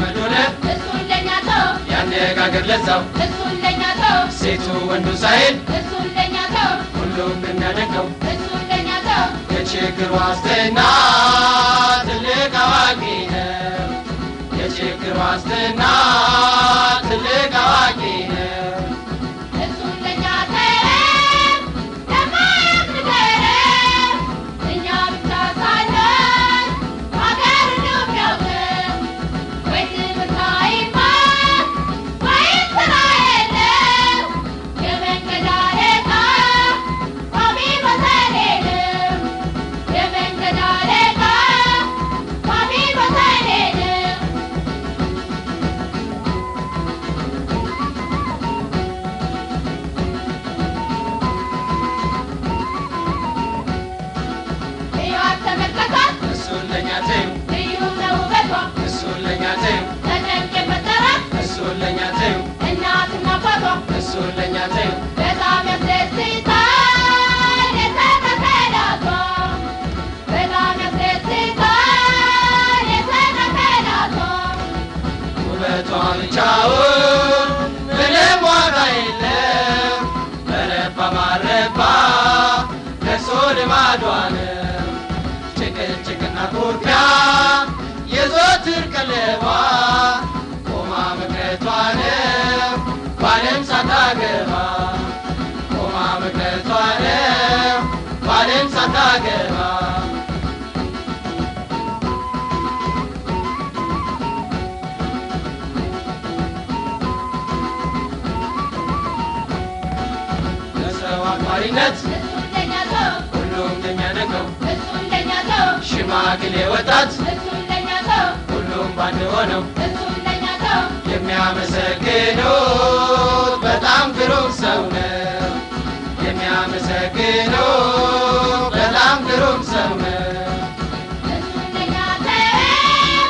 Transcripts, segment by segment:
አረማመዱን እሱን ለኛ ተው ያነጋገር ለዛው እሱን ለኛ ተው ሴቱ ወንዱ ሳይል እሱን ለኛ ተው ሁሉም የሚያደንቀው እሱን ለኛ ተው የችግር ዋስትና ትልቅ አዋቂ ነው የችግር ዋስትና ትልቅ አዋቂ ነው እሱን ለኛ ተው ለማያውቅ ንገረው እኛ ብቻ ሳለን ሀገር ነው የሚያውቀው ወይ ትምህርት አይማር ወይም ስራ የለው የመንገድ አለቃ ቋሚ መሰል የለም የመንገድ አለቃ ቋሚ መሰል የለም ሕይወት ተመልከቷት እሱን ለኛ ተይው ልዩ ነው ውበቷ እሱን ለኛ ተይው ተጨንቄ መጠራት እሱን ለኛ ተይው እናትና አባቷ እሱን ለኛ ተይው በጣም ያስደስታል የተከፈላቷ በጣም ያስደስታል የተከፈላቷ ውበቷ ብቻውን ምንም ዋጋ የለም በረባ ማረባ ከሶ ልማዷ ነው ጭቅጭቅና ኩርፊያ የዘወትር ቀለቧ ቆማ መቅረቷ ነው ባለም ሳታገባ ቆማ መቅረቷ ነው ባለም ሳታገባ ለሰው አክባሪነት እሱን ለኛ ተው ሁሉም የሚያደንቀው እሱን ለኛ ተው ሽማግሌ ወጣት እሱን ለኛ ተው ሁሉም ባንድ ሆነው እሱን ለኛ ተው የሚያመሰግኑት በጣም ግሩም ሰው ነው የሚያመሰግኑት በጣም ግሩም ሰው ነው እሱን ለኛ ተው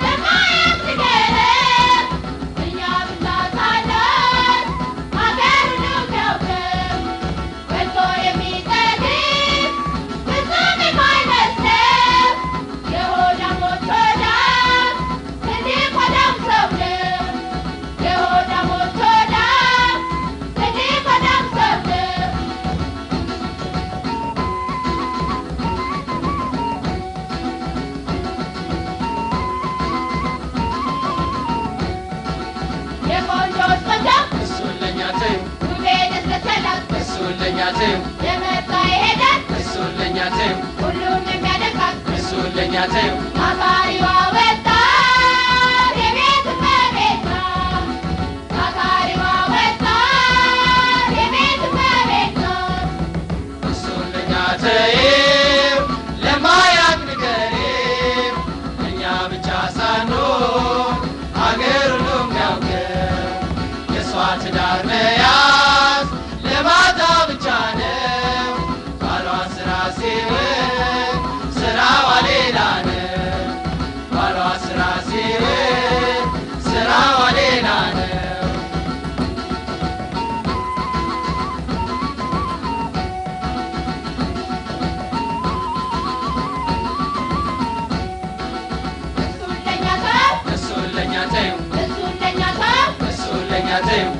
ለማያውቅ ንገረው እኛ ብቻ ሳለን ሀገር ነው የሚያውቀው በልቶ የሚጠግብ ፍጹም የማይመስለው የሆዳሞች ሆዳም ትልቅ ሆዳም ሰው ነው የሆዳሞች ሆዳም ትልቅ ሆዳም ሰው ነው የቆንጆች ቆንጆ እሱን ለኛ ተይው ውቤ ደስ ደሰላት እሱን ለኛ ተይው የመጣ የሄደ እሱን ለኛ ተይው ሁሉም የሚያደንቃት እሱን ለኛ ተይው ታታሪዋ ወጣት የቤት እመቤት ናት ታታሪዋ ወጣት የቤት እመቤት ናት እሱን ለኛ ተይው ለማያውቅ ንገሪው እኛ ብቻ ሳንሆን አገር ሁሉም ያውቀው የእሷ ትዳር መያዝ ለማታ ብቻ ነው ባሏ ስራ ሲውል ስራዋ ሌላ ነው ባሏ ስራ ሲውል ስራዋ ሌላ ነው እሱን ለኛ ተው እሱን ለኛ ተይው እሱን ለኛ ተው እሱን ለኛ ተይው